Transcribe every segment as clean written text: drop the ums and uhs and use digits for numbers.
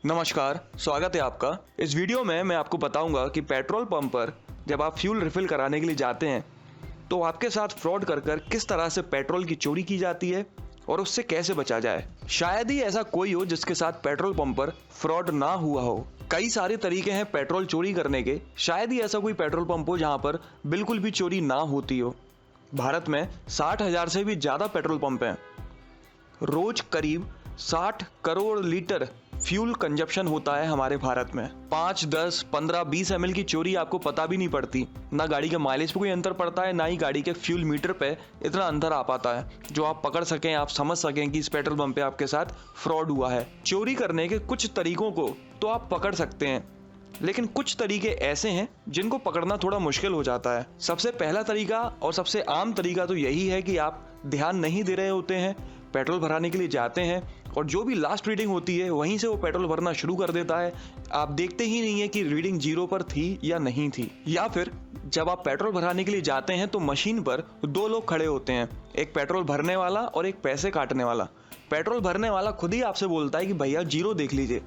नमस्कार, स्वागत है आपका। इस वीडियो में मैं आपको बताऊंगा कि पेट्रोल पंप पर जब आप फ्यूल रिफिल कराने के लिए जाते हैं तो आपके साथ फ्रॉड कर किस तरह से पेट्रोल की चोरी की जाती है और उससे कैसे बचा जाए। शायद ही ऐसा कोई हो जिसके साथ पेट्रोल पंप पर फ्रॉड ना हुआ हो। कई सारे तरीके हैं पेट्रोल चोरी करने के, शायद ही ऐसा कोई पेट्रोल पंप हो जहां पर बिल्कुल भी चोरी ना होती हो। भारत में 60,000 से भी ज्यादा पेट्रोल पंप हैं। रोज करीब 60 करोड़ लीटर फ्यूल कंजप्शन होता है हमारे भारत में। 5, 10, 15, 20 ml की चोरी आपको पता भी नहीं पड़ती। ना गाड़ी के माइलेज पे कोई अंतर पड़ता है, ना ही गाड़ी के फ्यूल मीटर पे इतना अंतर आ पाता है जो आप पकड़ सकें, आप समझ सकें कि इस पेट्रोल पंप पे आपके साथ फ्रॉड हुआ है। चोरी करने के कुछ तरीकों को तो आप पकड़ सकते हैं, लेकिन कुछ तरीके ऐसे हैं जिनको पकड़ना थोड़ा मुश्किल हो जाता है। सबसे पहला तरीका और सबसे आम तरीका तो यही है कि आप ध्यान नहीं दे रहे होते हैं, पेट्रोल भराने के लिए जाते हैं और जो भी लास्ट रीडिंग होती है वहीं से वो पेट्रोल भरना शुरू कर देता है। आप देखते ही नहीं है कि रीडिंग 0 पर थी या नहीं थी। या फिर जब आप पेट्रोल भराने के लिए जाते हैं तो मशीन पर 2 लोग खड़े होते हैं, एक पेट्रोल भरने वाला और एक पैसे काटने वाला। पेट्रोल भरने वाला खुद ही आपसे बोलता है कि भैया 0 देख लीजिए।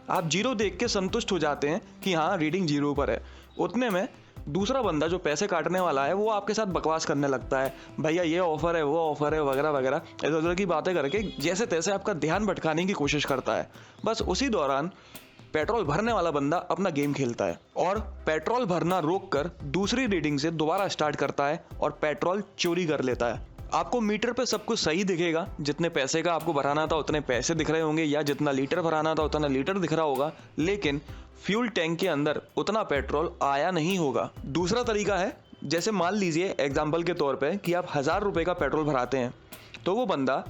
आप 0 देख के संतुष्ट हो जाते हैं कि हाँ रीडिंग 0 पर है। उतने में दूसरा बंदा जो पैसे काटने वाला है वो आपके साथ बकवास करने लगता है, भैया ये ऑफर है, वो ऑफर है, वगैरह वगैरह इधर उधर की बातें करके जैसे तैसे आपका ध्यान भटकाने की कोशिश करता है। बस उसी दौरान पेट्रोल भरने वाला बंदा अपना गेम खेलता है और पेट्रोल भरना रोक कर दूसरी रीडिंग से दोबारा स्टार्ट करता है और पेट्रोल चोरी कर लेता है। आपको मीटर पे सब कुछ सही दिखेगा, जितने पैसे का आपको भराना था उतने पैसे दिख रहे होंगे या जितना लीटर भराना था उतना लीटर दिख रहा होगा, लेकिन फ्यूल टैंक के अंदर उतना पेट्रोल आया नहीं होगा। दूसरा तरीका है, जैसे मान लीजिए एग्जाम्पल के तौर पे कि आप 1000 रुपए का पेट्रोल भराते हैं तो वो बंदा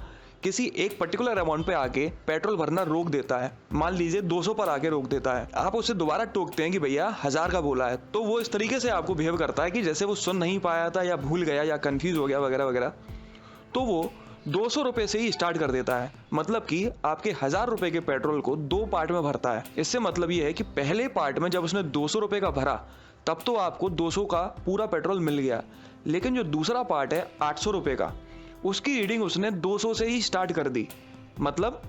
किसी एक पर्टिकुलर अमाउंट पे आके पेट्रोल भरना रोक देता है। मान लीजिए 200 पर आके रोक देता है। आप उसे दोबारा टोकते हैं कि भैया 1000 का बोला है, तो वो इस तरीके से आपको बिहेव करता है कि जैसे वो सुन नहीं पाया था या भूल गया या कंफ्यूज हो गया वगैरह वगैरह। तो वो 200 रुपए से ही स्टार्ट कर देता है, मतलब कि आपके 1000 रुपए के पेट्रोल को 2 पार्ट में भरता है। इससे मतलब ये है कि पहले पार्ट में जब उसने 200 रुपए का भरा तब तो आपको 200 का पूरा पेट्रोल मिल गया, लेकिन जो दूसरा पार्ट है 800 रुपए का, उसकी रीडिंग उसने 200 से ही स्टार्ट कर दी। मतलब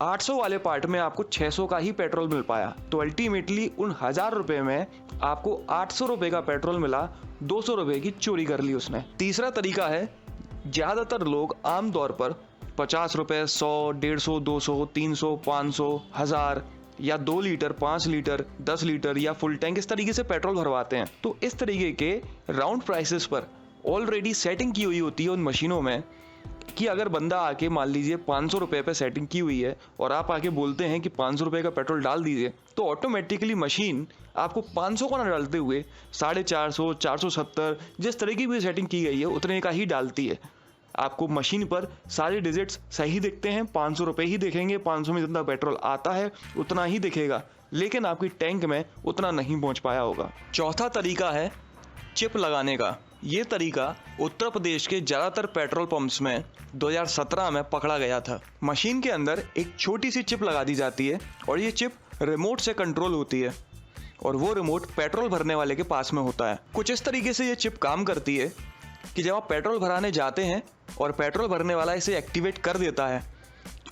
800 वाले पार्ट में आपको 600 का ही पेट्रोल मिल पाया। तो अल्टीमेटली उन 1000 रुपए में आपको 800 रुपए का पेट्रोल मिला, 200 रुपए की चोरी कर ली उसने। तीसरा तरीका है, ज्यादातर लोग आमतौर पर 50 रुपए, 100, 150, 200, 300, 500, 1000 या 2 लीटर, 5 लीटर, 10 लीटर या फुल टैंक इस तरीके से पेट्रोल भरवाते हैं। तो इस तरीके के राउंड प्राइसेस पर ऑलरेडी सेटिंग की हुई होती है उन मशीनों में कि अगर बंदा आके मान लीजिए 500 रुपए पे सेटिंग की हुई है और आप आके बोलते हैं कि 500 रुपए का पेट्रोल डाल दीजिए, तो ऑटोमेटिकली मशीन आपको 500 का ना डालते हुए 450, 470 जिस तरह की भी सेटिंग की गई है उतने का ही डालती है। आपको मशीन पर सारे डिजिट्स सही दिखते हैं, 500 रुपए ही दिखेंगे, 500 में जितना पेट्रोल आता है उतना ही दिखेगा, लेकिन आपकी टैंक में उतना नहीं पहुंच पाया होगा। चौथा तरीका है चिप लगाने का। ये तरीका उत्तर प्रदेश के ज़्यादातर पेट्रोल पंप्स में 2017 में पकड़ा गया था। मशीन के अंदर एक छोटी सी चिप लगा दी जाती है और ये चिप रिमोट से कंट्रोल होती है और वो रिमोट पेट्रोल भरने वाले के पास में होता है। कुछ इस तरीके से ये चिप काम करती है कि जब आप पेट्रोल भराने जाते हैं और पेट्रोल भरने वाला इसे एक्टिवेट कर देता है,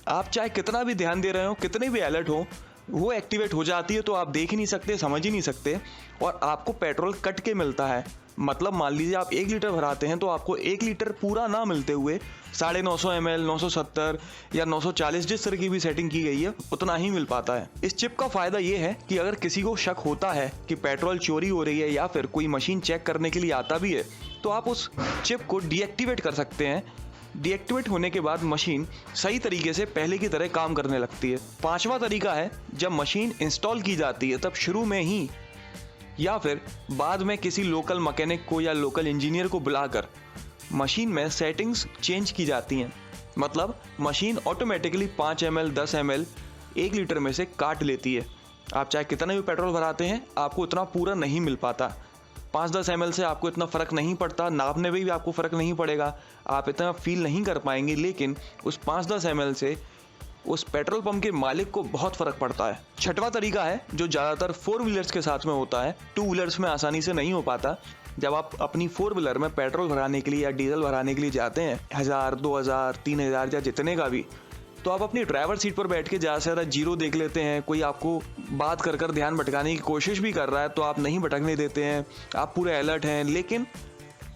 आप चाहे कितना भी ध्यान दे रहे हो, कितने भी अलर्ट हो, वो एक्टिवेट हो जाती है तो आप देख ही नहीं सकते, समझ ही नहीं सकते और आपको पेट्रोल कट के मिलता है। मतलब मान लीजिए आप 1 लीटर भराते हैं तो आपको 1 लीटर पूरा ना मिलते हुए 950 ml, 970 या 940 जिस तरह की भी सेटिंग की गई है उतना ही मिल पाता है। इस चिप का फायदा ये है कि अगर किसी को शक होता है कि पेट्रोल चोरी हो रही है या फिर कोई मशीन चेक करने के लिए आता भी है तो आप उस चिप को डीएक्टिवेट कर सकते हैं। डीएक्टिवेट होने के बाद मशीन सही तरीके से पहले की तरह काम करने लगती है। 5वां तरीका है, जब मशीन इंस्टॉल की जाती है तब शुरू में ही या फिर बाद में किसी लोकल मैकेनिक को या लोकल इंजीनियर को बुलाकर मशीन में सेटिंग्स चेंज की जाती हैं। मतलब machine automatically 5 ml, 10 ml 1 litre में से काट लेती है। आप चाहे कितना भी पेट्रोल भराते हैं आपको उतना पूरा नहीं मिल पाता। 5-10 ml से आपको इतना फ़र्क नहीं पड़ता, नापने में भी आपको फ़र्क नहीं पड़ेगा, आप इतना फील नहीं कर पाएंगे, लेकिन उस 5-10 ml से उस पेट्रोल पंप के मालिक को बहुत फ़र्क पड़ता है। 6वां तरीका है जो ज़्यादातर 4 व्हीलर्स के साथ में होता है, 2 व्हीलर्स में आसानी से नहीं हो पाता। जब आप अपनी 4 व्हीलर में पेट्रोल भराने के लिए या डीजल भराने के लिए जाते हैं 1000, 2000, 3000 या जितने का भी, तो आप अपनी ड्राइवर सीट पर बैठ के ज़्यादा से ज़्यादा जीरो देख लेते हैं। कोई आपको बात कर कर ध्यान भटकाने की कोशिश भी कर रहा है तो आप नहीं भटकने देते हैं, आप पूरे अलर्ट हैं। लेकिन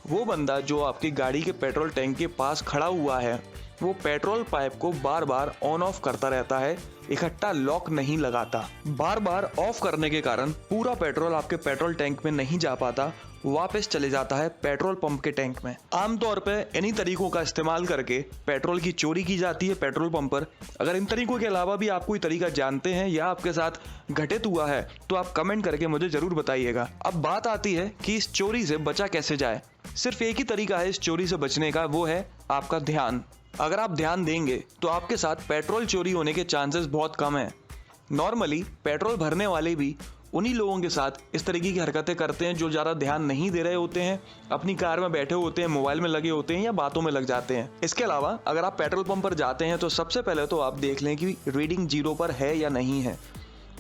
वो बंदा जो आपकी गाड़ी के पेट्रोल टैंक के पास खड़ा हुआ है, वो पेट्रोल पाइप को बार बार ऑन ऑफ करता रहता है, इकट्ठा लॉक नहीं लगाता। बार बार ऑफ करने के कारण पूरा पेट्रोल आपके पेट्रोल टैंक में नहीं जा पाता, वापस चले जाता है पेट्रोल पंप के टैंक में। आमतौर पे इन्हीं तरीकों का इस्तेमाल करके पेट्रोल की चोरी की जाती है पेट्रोल पंप पर। अगर इन तरीकों के अलावा भी आप कोई तरीका जानते हैं या आपके साथ घटित हुआ है तो आप कमेंट करके मुझे जरूर बताइएगा। अब बात आती है कि इस चोरी से बचा कैसे जाए। सिर्फ एक ही तरीका है इस चोरी से बचने का, वो है आपका ध्यान। अगर आप ध्यान देंगे तो आपके साथ पेट्रोल चोरी होने के चांसेस बहुत कम हैं। नॉर्मली पेट्रोल भरने वाले भी उन्हीं लोगों के साथ इस तरीके की हरकतें करते हैं जो ज़्यादा ध्यान नहीं दे रहे होते हैं, अपनी कार में बैठे होते हैं, मोबाइल में लगे होते हैं या बातों में लग जाते हैं। इसके अलावा अगर आप पेट्रोल पंप पर जाते हैं तो सबसे पहले तो आप देख लें कि रीडिंग जीरो पर है या नहीं है।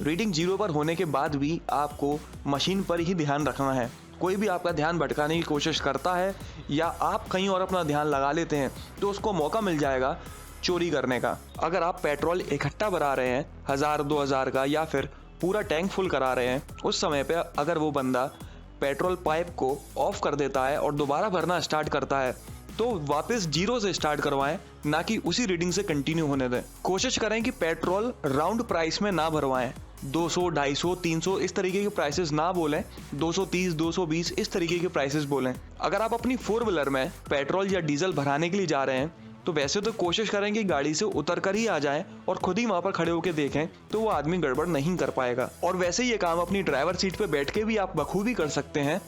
रीडिंग जीरो पर होने के बाद भी आपको मशीन पर ही ध्यान रखना है। कोई भी आपका ध्यान भटकाने की कोशिश करता है या आप कहीं और अपना ध्यान लगा लेते हैं तो उसको मौका मिल जाएगा चोरी करने का। अगर आप पेट्रोल इकट्ठा भरा रहे हैं 1000-2000 का या फिर पूरा टैंक फुल करा रहे हैं, उस समय पे अगर वो बंदा पेट्रोल पाइप को ऑफ कर देता है और दोबारा भरना स्टार्ट करता है तो वापस जीरो से स्टार्ट करवाएं, ना कि उसी रीडिंग से कंटिन्यू होने दें। कोशिश करें कि पेट्रोल राउंड प्राइस में ना भरवाएं। 200, 250, 300 इस तरीके के प्राइसेस ना बोलें, 230, 220 इस तरीके के प्राइसेस बोलें। अगर आप अपनी 4 व्हीलर में पेट्रोल या डीजल भराने के लिए जा रहे हैं तो वैसे तो कोशिश करें कि गाड़ी से उतर कर ही आ जाएं और खुद ही वहां पर खड़े होकर देखें, तो वो आदमी गड़बड़ नहीं कर पाएगा। और वैसे ये काम अपनी ड्राइवर सीट पे बैठ के भी आप बखूबी कर सकते हैं।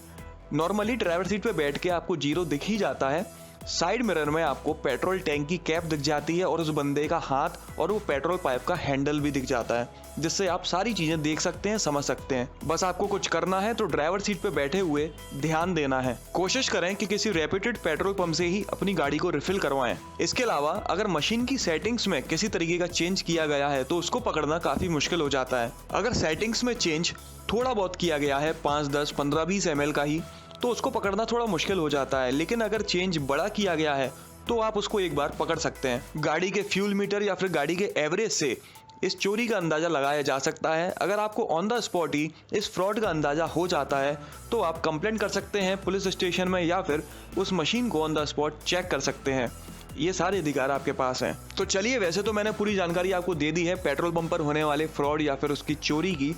नॉर्मली ड्राइवर सीट पे बैठ के आपको जीरो दिख ही जाता है, साइड मिरर में आपको पेट्रोल टैंक की कैप दिख जाती है और उस बंदे का हाथ और वो पेट्रोल पाइप का हैंडल भी दिख जाता है, जिससे आप सारी चीजें देख सकते हैं, समझ सकते हैं। बस आपको कुछ करना है तो ड्राइवर सीट पे बैठे हुए ध्यान देना है। कोशिश करें कि किसी रेप्यूटेड पेट्रोल पंप से ही अपनी गाड़ी को रिफिल करवाएं। इसके अलावा अगर मशीन की सेटिंग्स में किसी तरीके का चेंज किया गया है तो उसको पकड़ना काफी मुश्किल हो जाता है। अगर सेटिंग्स में चेंज थोड़ा बहुत किया गया है, 5, 10, 15, 20 ml का ही, तो उसको पकड़ना थोड़ा मुश्किल हो जाता है। लेकिन अगर चेंज बड़ा किया गया है तो आप उसको एक बार पकड़ सकते हैं। गाड़ी के फ्यूल मीटर या फिर गाड़ी के एवरेज से इस चोरी का अंदाजा लगाया जा सकता है। अगर आपको ऑन द स्पॉट ही इस फ्रॉड का अंदाजा हो जाता है तो आप कंप्लेंट कर सकते हैं पुलिस स्टेशन में या फिर उस मशीन को ऑन द स्पॉट चेक कर सकते हैं। ये सारे अधिकार आपके पास हैं। तो चलिए, वैसे तो मैंने पूरी जानकारी आपको दे दी है पेट्रोल पंप पर होने वाले फ्रॉड या फिर उसकी चोरी की।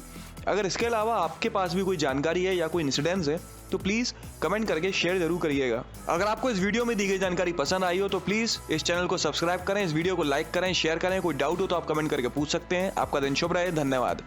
अगर इसके अलावा आपके पास भी कोई जानकारी है या कोई इंसिडेंस है तो प्लीज़ कमेंट करके शेयर जरूर करिएगा। अगर आपको इस वीडियो में दी गई जानकारी पसंद आई हो तो प्लीज़ इस चैनल को सब्सक्राइब करें, इस वीडियो को लाइक करें, शेयर करें। कोई डाउट हो तो आप कमेंट करके पूछ सकते हैं। आपका दिन शुभ रहे। धन्यवाद।